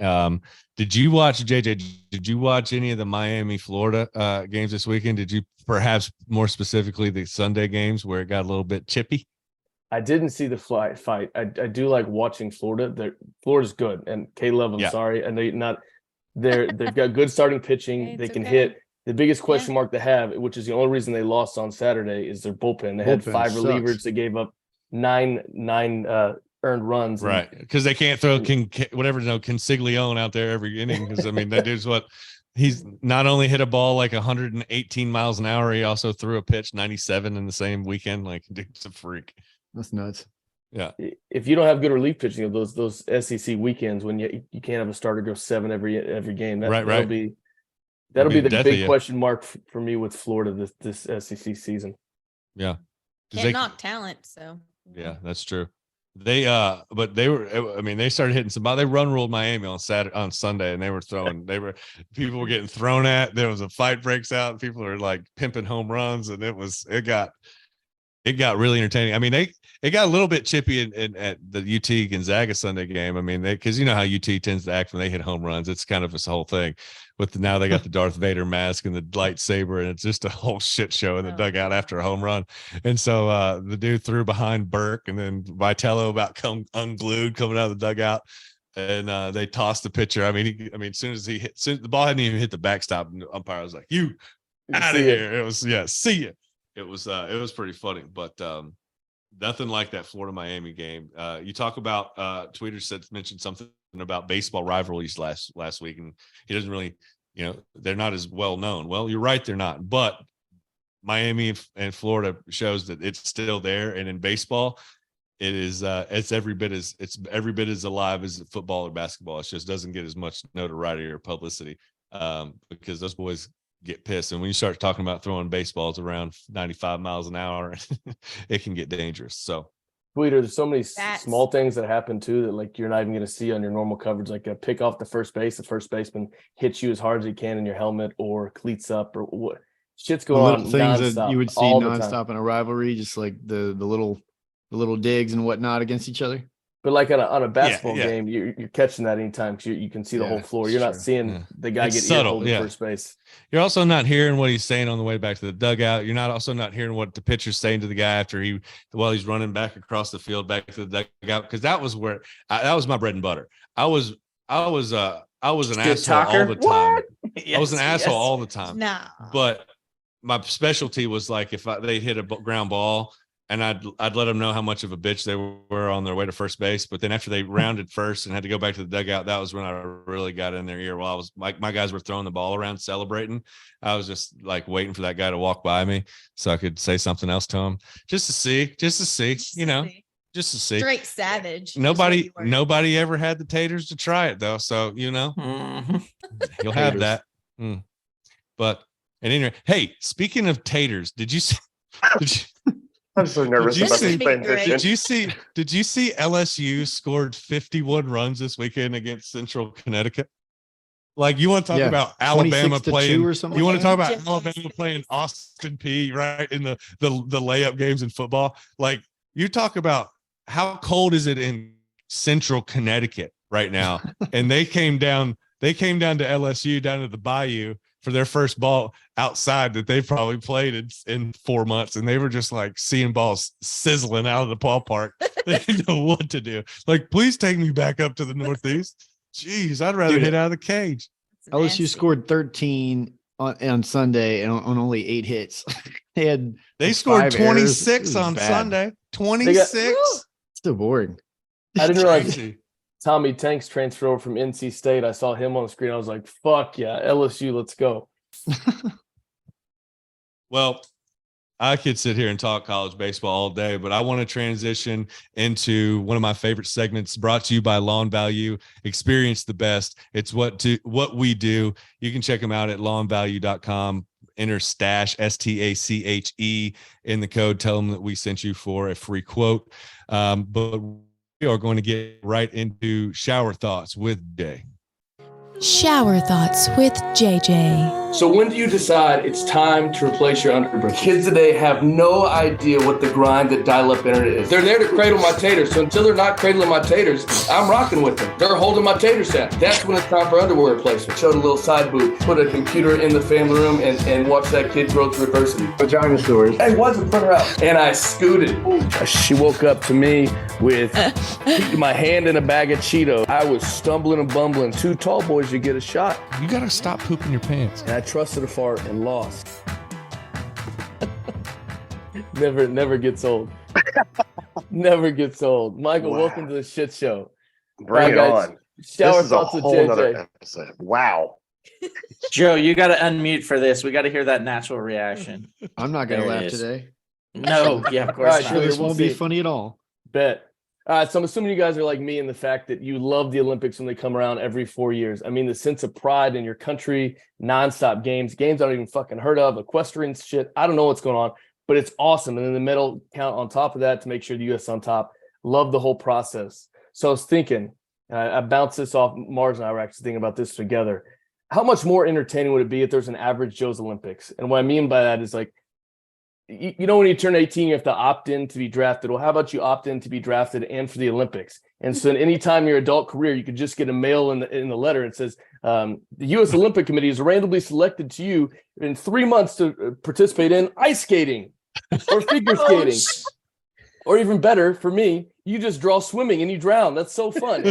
Did you watch JJ? Did you watch any of the Miami, Florida games this weekend? Did you perhaps more specifically the Sunday games where it got a little bit chippy? I didn't see the fight. I do like watching Florida. Florida's good, and Caleb, I'm Yeah. sorry, and they've got good starting pitching. Hey, They it's can okay. hit. The biggest question mark they have, which is the only reason they lost on Saturday, is their bullpen. They had Bullpen 5 sucks. relievers that gave up nine earned runs. and Right, because they can't throw Consiglione out there every inning. Because that dude's he's not only hit a ball like 118 miles an hour, he also threw a pitch 97 in the same weekend. Like, dude's a freak. That's nuts. Yeah, If you don't have good relief pitching of those SEC weekends when you can't have a starter go 7 every game, Right. That'll be the death of big you. question mark for me with Florida this SEC season. yeah. 'Cause Can't knock talent. So Yeah, that's true. They but they were they started hitting some they run ruled Miami on Sunday, and people were getting thrown at. There was a fight breaks out, and people are like pimping home runs, and it got really entertaining. It got a little bit chippy at the UT Gonzaga Sunday game. Because you know how UT tends to act when they hit home runs. It's kind of this whole thing. Now they got the Darth Vader mask and the lightsaber, and it's just a whole shit show in the dugout after a home run. And so the dude threw behind Burke, and then Vitello about unglued coming out of the dugout, and they tossed the pitcher. As soon as the ball hadn't even hit the backstop, and the umpire was like, "You out of See ya." here!" It was see ya. It was pretty funny, but nothing like that Florida Miami game. You talk about tweeters mentioned something about baseball rivalries last week, and he doesn't really, they're not as well known. Well, you're right, they're not, but Miami and Florida shows that it's still there. And in baseball, it is it's every bit as alive as football or basketball. It just doesn't get as much notoriety or publicity because those boys get pissed. And when you start talking about throwing baseballs around 95 miles an hour, it can get dangerous. So Tweeter, there's so many That's- small things that happen too that like you're not even going to see on your normal coverage, like a pick off the first baseman hits you as hard as he can in your helmet, or cleats up, or what shit's The going little on things nonstop, that you would see all the time. nonstop in a rivalry, just like the little digs and whatnot against each other. But like on a basketball yeah. game, you're catching that anytime because you can see the whole floor. You're not seeing the guy It's get subtle, earholed in first base. You're also not hearing what he's saying on the way back to the dugout. You're not hearing what the pitcher's saying to the guy after he's running back across the field back to the dugout, because that was where that was my bread and butter. I was an asshole all the time. Yes, I was an asshole all the time. No. But my specialty was like if they hit a ground ball, and I'd let them know how much of a bitch they were on their way to first base. But then after they rounded first and had to go back to the dugout, that was when I really got in their ear. While I was like, my guys were throwing the ball around celebrating, I was just like waiting for that guy to walk by me so I could say something else to him, just to see, just to see. Straight savage. Nobody ever had the taters to try it though. So, you'll have that. But and anyway, hey, speaking of taters, did you see, I'm so nervous about this transition. Did you see LSU scored 51 runs this weekend against Central Connecticut? Like, you want to talk about Alabama playing, or something? you want to talk about Alabama playing Austin P right in the layup games in football? Like, you talk about how cold is it in Central Connecticut right now? And they came down to LSU down to the Bayou for their first ball outside that they've probably played in 4 months. And they were just like seeing balls sizzling out of the ballpark. They didn't know what to do. Like, please take me back up to the Northeast. Jeez, I'd rather hit out of the cage. LSU scored 13 on Sunday and on only 8 hits. They scored 26 errors. on Sunday. 26. Still boring. I didn't realize Tommy Tanks transferred over from NC State. I saw him on the screen. I was like, fuck yeah, LSU, let's go. Well, I could sit here and talk college baseball all day, but I want to transition into one of my favorite segments brought to you by Lawn Value. Experience the best. It's what we do. You can check them out at lawnvalue.com. Enter Stache, STACHE in the code. Tell them that we sent you for a free quote. But we are going to get right into shower thoughts with Jay. Shower thoughts with JJ. So when do you decide it's time to replace your underwear? Kids today have no idea what the grind that dial-up internet is. They're there to cradle my taters. So until they're not cradling my taters, I'm rocking with them. They're holding my tater set. That's when it's time for underwear replacement. Showed a little side boob, put a computer in the family room and watch that kid grow to adversity. Vagina stories. Hey, why's the printer out? And I scooted. She woke up to me with my hand in a bag of Cheetos. I was stumbling and bumbling. 2 tall boys, you get a shot. You got to stop pooping your pants. And I trusted a fart and lost. Never gets old. Never gets old. Michael, welcome to the shit show. Bring it on. Shower this is a thoughts with whole JJ. nother episode. Wow. Joe, you got to unmute for this. We got to hear that natural reaction. I'm not going to There it laugh is. today. No, yeah, of course All right, not. sure. This we'll won't be see. funny at all. Bet. All right, so I'm assuming you guys are like me in the fact that you love the Olympics when they come around every 4 years. I mean, the sense of pride in your country, nonstop games I don't even fucking heard of, equestrian shit. I don't know what's going on, but it's awesome. And then the medal count on top of that to make sure the U.S. on top. Love the whole process. So I was thinking, I bounced this off. Mars and I were actually thinking about this together. How much more entertaining would it be if there's an average Joe's Olympics? And what I mean by that is like, you know, when you turn 18, you have to opt in to be drafted. Well, how about you opt in to be drafted and for the Olympics? And so anytime your adult career, you could just get a mail in the letter. It says, the U.S. Olympic Committee is randomly selected to you in 3 months to participate in ice skating or figure skating. Or even better, for me, you just draw swimming and you drown. That's so fun.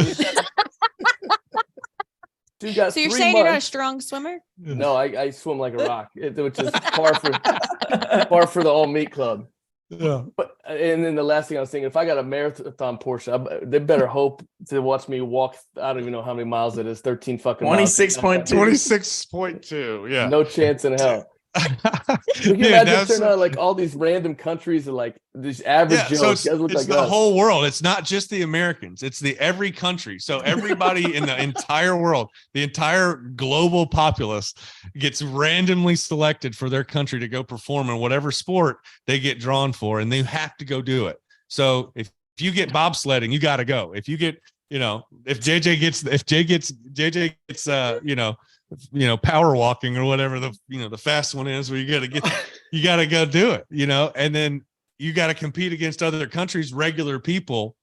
So you're saying you're not a strong swimmer? No, I swim like a rock, which is par for the all meat club. Yeah. But and then the last thing I was thinking, if I got a marathon portion, they better hope to watch me walk. I don't even know how many miles it is. 13 fucking 26.2. 26.2. Yeah. No chance in hell. Can you imagine turning on like all these random countries and like these average Joes? So it's the whole world. It's not just the Americans. It's every country. So everybody in the entire world, the entire global populace gets randomly selected for their country to go perform in whatever sport they get drawn for, and they have to go do it. So if you get bobsledding, you got to go. If you get, if JJ gets, power walking or whatever the fast one is, where you got to go do it, and then you got to compete against other countries, regular people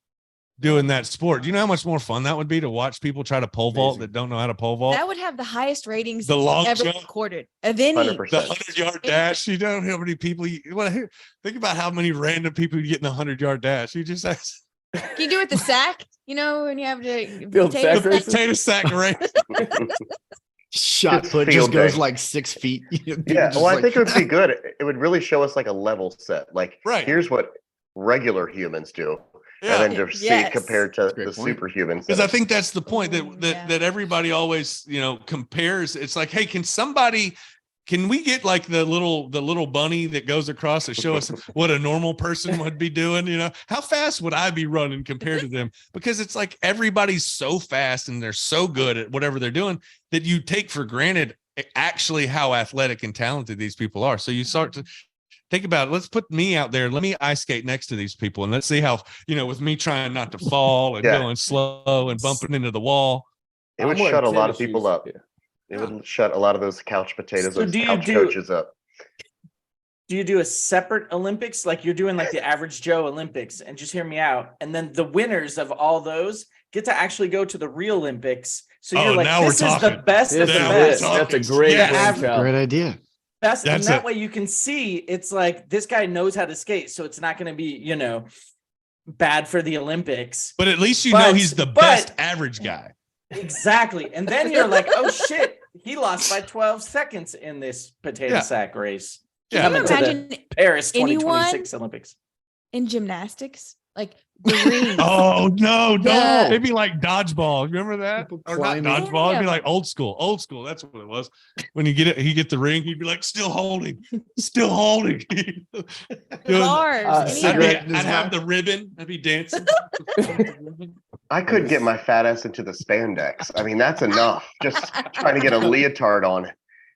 doing that sport. Do you know how much more fun that would be to watch people try to pole vault Amazing. that don't know how to pole vault? That would have the highest ratings The long ever jump. recorded of any. 100%. The 100-yard dash. You know how many people you want to hear. Think about how many random people you get in the 100-yard dash. You just ask. Can you do it with the sack? You know, when you have to Field potato sack race? sack? Potato sack race. Shot Just put just field goes day. like 6 feet. People Yeah, just well, I like- think it would be good. It would really show us like a level set. Like, Right. here's what regular humans do, Yeah. and then to see Yes. it compared to That's a great the point. superhumans. Because I think that's the point that Yeah. that everybody always, compares. It's like, hey, can we get like the little bunny that goes across to show us what a normal person would be doing? How fast would I be running compared to them? Because it's like everybody's so fast and they're so good at whatever they're doing that you take for granted actually how athletic and talented these people are. So you start to think about it. Let's put me out there. Let me ice skate next to these people and let's see how, with me trying not to fall and Yeah. going slow and bumping into the wall. it would I'm wearing shut a lot of tennis people shoes. up. Yeah. It would shut a lot of those couch potatoes, So those do you couch do- coaches up. Do you do a separate Olympics? Like you're doing like the average Joe Olympics, and just hear me out. And then the winners of all those get to actually go to the real Olympics. So you're Oh, like, now we're this is the talking. best of the Now we're best. talking. That's a great Yes. brainchild. Great idea. Best, and That's that it. way you can see it's like this guy knows how to skate, so it's not going to be, bad for the Olympics. But at least you know But- he's the but- best average guy. Exactly. And then you're like, oh shit, he lost by 12 seconds in this potato Yeah. sack race. Yeah. Can you Coming to the imagine Paris anyone- 2026 Olympics. in gymnastics? Like the rings. Oh no, no! Yeah. It'd be like dodgeball. Remember that? People Or not climbing. dodgeball. It'd be Yeah. like old school. Old school. That's what it was. When you get the ring, he'd be like, still holding, still holding. The bars. Uh, any cigarette- of it. I'd have the ribbon. I'd be dancing. I couldn't get my fat ass into the spandex. I mean, that's enough. Just trying to get a leotard on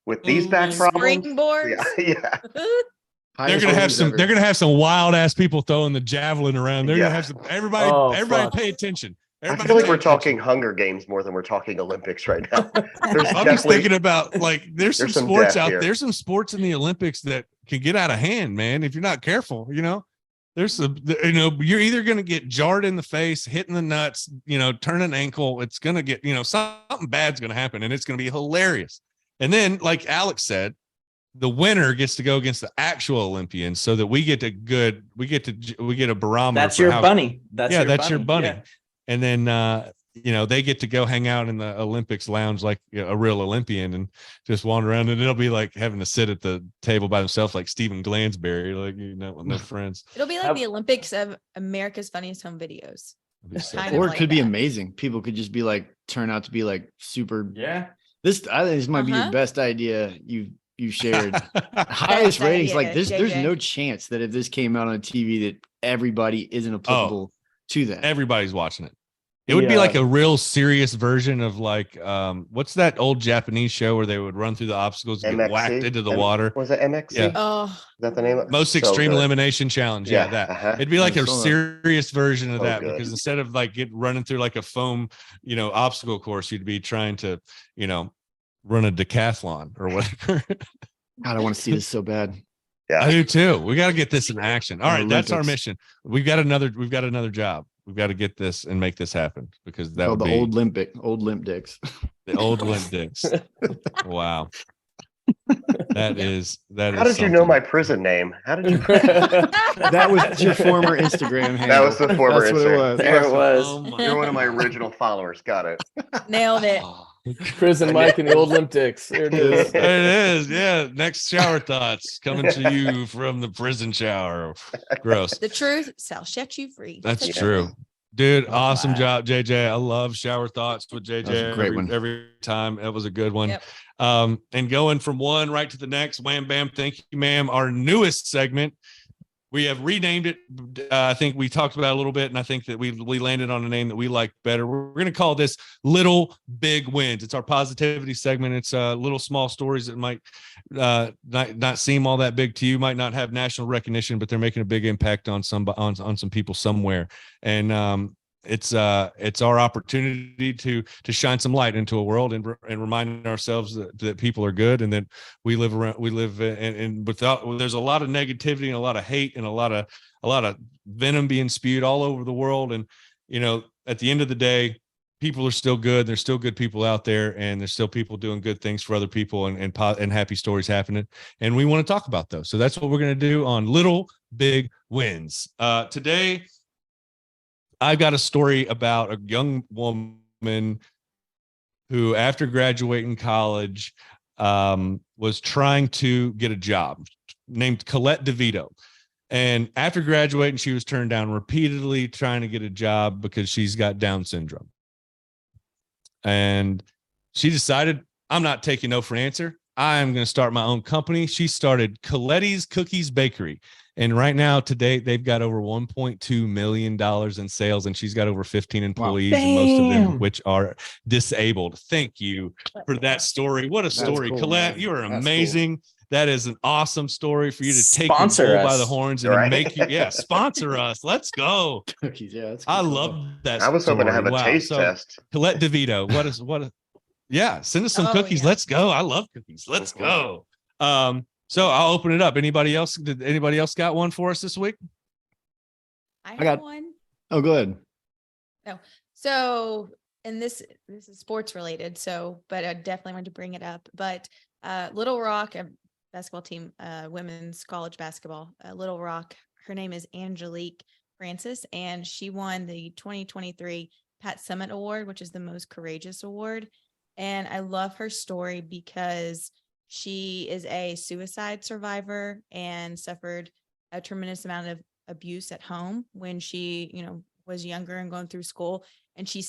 with these back problems. Springboards. Yeah. They're gonna have some. They're gonna have some wild ass people throwing the javelin around. They're Yeah. gonna have some. Everybody, Oh, everybody, fuck. pay attention. I Everybody feel like pay we're attention. talking Hunger Games more than we're talking Olympics right now. There's I'm just definitely thinking about like there's some some sports death out here. there's some sports in the Olympics that can get out of hand, man. If you're not careful, there's some, you're either going to get jarred in the face, hitting the nuts, turn an ankle. It's going to get, something bad's going to happen and it's going to be hilarious. And then, like Alex said, the winner gets to go against the actual Olympians so that we get a barometer. That's for your how- bunny. That's your bunny. Yeah. And then, they get to go hang out in the Olympics lounge like a real Olympian and just wander around. And it'll be like having to sit at the table by themselves, like Stephen Glansberry, with no friends. It'll be like Have- the Olympics of America's Funniest Home Videos. It'd be so Kind of Or it like could be that. amazing. People could just be like, turn out to be like super. Yeah. I think this might be Uh-huh. your best idea you shared. cool. Highest ratings. Like idea, there's JJ. no chance that if this came out on TV that everybody isn't applicable to that. Everybody's watching it. It would be Yeah. like a real serious version of like, what's that old Japanese show where they would run through the obstacles and get whacked into the water? Was it MXC? Yeah. Is Oh, that the name? Most So Extreme good. Elimination Challenge. Yeah, that. uh-huh. It'd be like Yeah, a so that. serious version of So that good. because instead of like running through like a foam, obstacle course, you'd be trying to, run a decathlon or whatever. God, I want to see this so bad. I do too. We got to get this in action. All right, that's our Olympics. mission. We've got another job. We've got to get this and make this happen because that Called would the be old limp dicks. the old limp dicks. Wow. That is How did you know my prison name? How did you? That was your former Instagram handle. That was the former That's what it Instagram. was. There it was. Oh my You're one of my original followers. Got it. nailed it. Prison Mike and the old limp dicks. There it is. There it is. Yeah. Next shower thoughts coming to you from the prison shower. Gross. The truth shall set you free. That's Yeah. true. Dude, Oh, awesome wow. job, JJ. I love shower thoughts with JJ. That was a great every, one. every time. That was a good one. Yep. And going from one right to the next, wham bam. Thank you, ma'am. Our newest segment. We have renamed it. I think we talked about it a little bit, and I think that we landed on a name that we like better. We're going to call this Little Big Wins. It's our positivity segment. It's little small stories that might not seem all that big to you, might not have national recognition, but they're making a big impact on some people somewhere. And it's our opportunity to shine some light into a world and remind ourselves that people are good and that we live and without, there's a lot of negativity and a lot of hate and a lot of venom being spewed all over the world. And at the end of the day, people are still good. There's still good people out there, and there's still people doing good things for other people, and happy stories happening. And we want to talk about those. So that's what we're going to do on Little Big Wins. Today, I've got a story about a young woman who, after graduating college, was trying to get a job, named Colette DeVito. And after graduating, she was turned down repeatedly trying to get a job because she's got Down syndrome. And she decided, I'm not taking no for an answer. I am going to start my own company. She started Colette's Cookies Bakery. And right now, today, they've got over $1.2 million in sales, and she's got over 15 employees, and most of them which are disabled. Thank you for that story. What a story. cool, Colette, man. you are That's amazing. Cool. That is an awesome story for you to take Sponsor your bull by us. the horns and Right. make you, sponsor us. Let's go. Cookies, yeah. That's I good. love that. I was hoping to story. have a Wow. taste So, test. Colette DeVito, send us some Oh, cookies. yeah. Let's go. I love cookies. Let's go. So I'll open it up. Did anybody else got one for us this week? I got- have one. Oh, good. So, and this is sports related. So, but I definitely wanted to bring it up. But Little Rock, a basketball team, women's college basketball, Little Rock. Her name is Angelique Francis, and she won the 2023 Pat Summitt Award, which is the most courageous award. And I love her story because she is a suicide survivor and suffered a tremendous amount of abuse at home when she, was younger and going through school. And she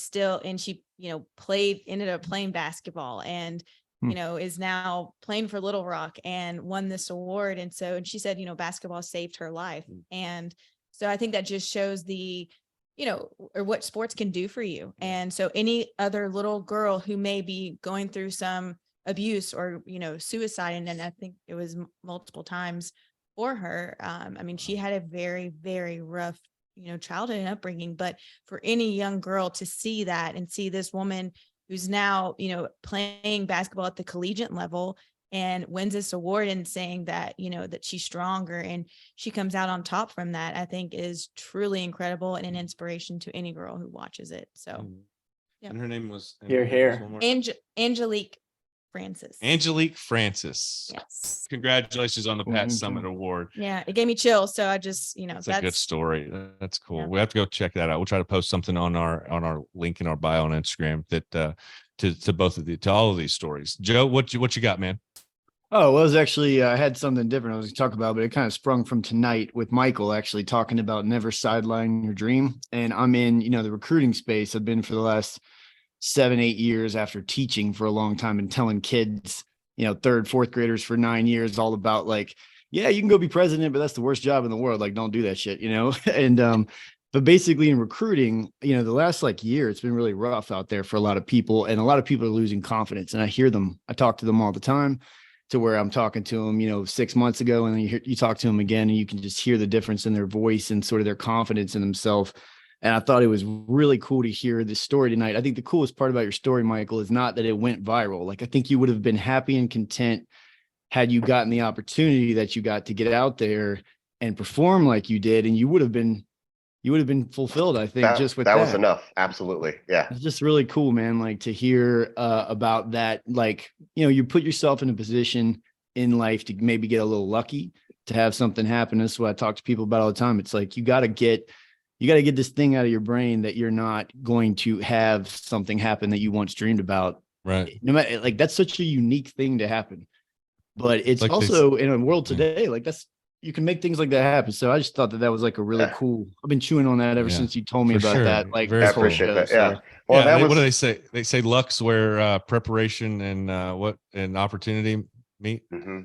ended up playing basketball and, is now playing for Little Rock and won this award. And she said, basketball saved her life. And so I think that just shows or what sports can do for you. And so any other little girl who may be going through some abuse or, suicide, and then I think it was multiple times for her. She had a very, very rough, childhood and upbringing, but for any young girl to see that and see this woman who's now, playing basketball at the collegiate level and wins this award and saying that, that she's stronger and she comes out on top from that, I think is truly incredible and an inspiration to any girl who watches it. So, And her name was Here. Angelique Francis. Angelique Francis. Yes. Congratulations on the Pat Summitt Award. Yeah, it gave me chills. So I just, That's a good story. That's cool. Yeah. We have to go check that out. We'll try to post something on our link in our bio on Instagram that to all of these stories. Joe, what you got, man? Oh, well, it was actually, I had something different I was going to talk about, but it kind of sprung from tonight with Michael actually talking about never sideline your dream. And I'm in, the recruiting space. I've been for the last 7-8 years after teaching for a long time and telling kids, 3rd, 4th graders for 9 years, all about like, yeah, you can go be president, but that's the worst job in the world. Like, don't do that shit, and, but basically in recruiting, the last year, it's been really rough out there for a lot of people, and a lot of people are losing confidence. And I talk to them all the time, to where I'm talking to them, 6 months ago, and then you talk to them again, and you can just hear the difference in their voice and sort of their confidence in themselves. And I thought it was really cool to hear this story tonight. I think the coolest part about your story, Michael, is not that it went viral. I think you would have been happy and content had you gotten the opportunity that you got to get out there and perform like you did, and you would have been fulfilled. I think just with that was enough. Absolutely, yeah. It's just really cool, man. To hear about that. You put yourself in a position in life to maybe get a little lucky to have something happen. That's what I talk to people about all the time. It's you got to get this thing out of your brain that you're not going to have something happen that you once dreamed about. Right. No matter, that's such a unique thing to happen. But it's also in a world today, you can make things like that happen. So I just thought that was a really cool. I've been chewing on that ever since you told me about that. Very I appreciate that. Yeah. So. Well, what do they say? They say luck's where preparation and opportunity meet. Mm-hmm.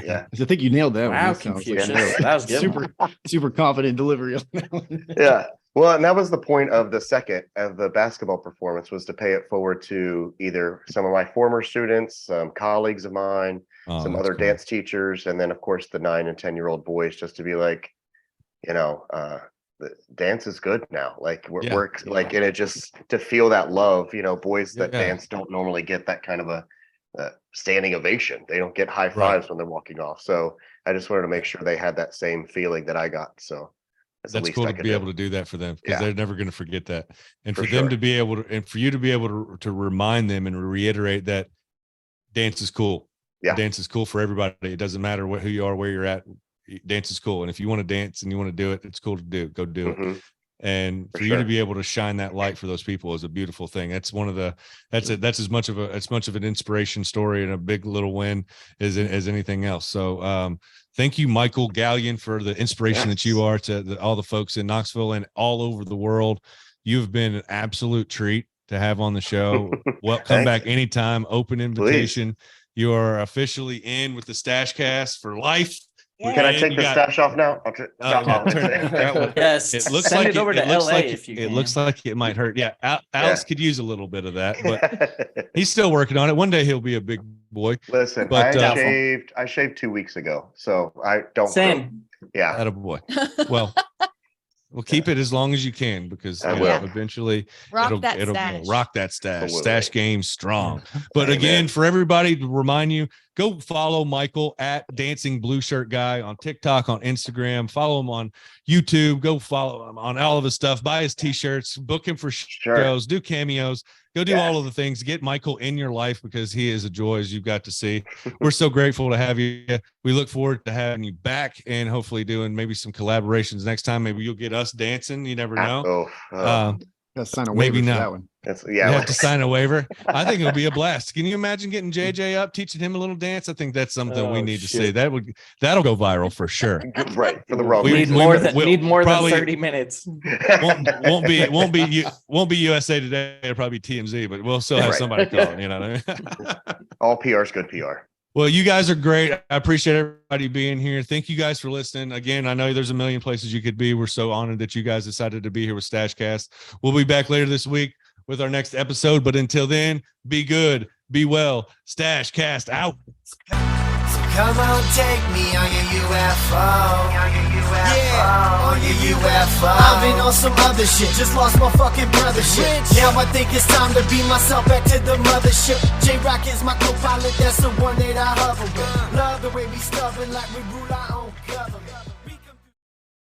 Yeah, I think you nailed that. Wow, one. Confucius. That was good. super confident delivery on that one. Yeah. Well, and that was the point of the second of the basketball performance, was to pay it forward to either some of my former students, some colleagues of mine, some other dance teachers, and then of course the 9 and 10-year-old boys, just to be the dance is good now. And it just to feel that love, boys that dance don't normally get that kind of a standing ovation. They don't get high fives when they're walking off. So I just wanted to make sure they had that same feeling that I got. So That's the That's least cool I to could be do. able to do that for them because Yeah. they're never going to forget that. And For for them sure. to be able to, and for you to be able to remind them and reiterate that dance is cool. Yeah. Dance is cool for everybody. It doesn't matter who you are, where you're at. Dance is cool. And if you want to dance and you want to do it, it's cool to do. Go do it. Mhm. And For for you to sure. be able to shine that light for those people is a beautiful thing. That's one of the that's as much of an inspiration story and a big little win as anything else. So thank you, Michael Galyean, for the inspiration that you are to all the folks in Knoxville and all over the world. You've been an absolute treat to have on the show. Well, come back anytime. Open invitation. You are officially in with the StacheCast for life. Can I take the stash off now? Yes. It looks Send like it over to looks LA like if you it can. looks like it might hurt. Yeah, Alex could use a little bit of that, but he's still working on it. One day he'll be a big boy. Listen, But, I shaved 2 weeks ago, so I don't. Same. Yeah. Attaboy. Well, we'll keep it as long as you can because I will. eventually Rock that it'll stash. rock that stash. Absolutely. Stash game strong. But Amen. again, for everybody to remind you, go follow Michael at Dancing Blue Shirt Guy on TikTok, on Instagram. Follow him on YouTube. Go follow him on all of his stuff. Buy his t-shirts. Book him for shows. Do cameos. Go do all of the things. Get Michael in your life because he is a joy, as you've got to see. We're so grateful to have you. We look forward to having you back and hopefully doing maybe some collaborations next time. Maybe you'll get us dancing. You never know. Gotta sign a Maybe waiver for not. that one. You have to sign a waiver. I think it'll be a blast. Can you imagine getting JJ up, teaching him a little dance? I think that's something we need to see. That'll go viral for sure. Right for the road. We need more than 30 minutes. Won't be USA Today. It'll probably be TMZ, but we'll still have somebody calling. You know what I mean? All PR is good PR. Well, you guys are great. I appreciate everybody being here. Thank you guys for listening. Again, I know there's a million places you could be. We're so honored that you guys decided to be here with StacheCast. We'll be back later this week with our next episode. But until then, be good, be well. StacheCast out. Come on, take me on your UFO. Yeah, on your UFO. I've been on some other shit, just lost my fucking brother shit. Now I think it's time to beat myself back to the mothership. J-Rock is my co-pilot, that's the one that I hover with. Love the way we stubborn like we rule our own government.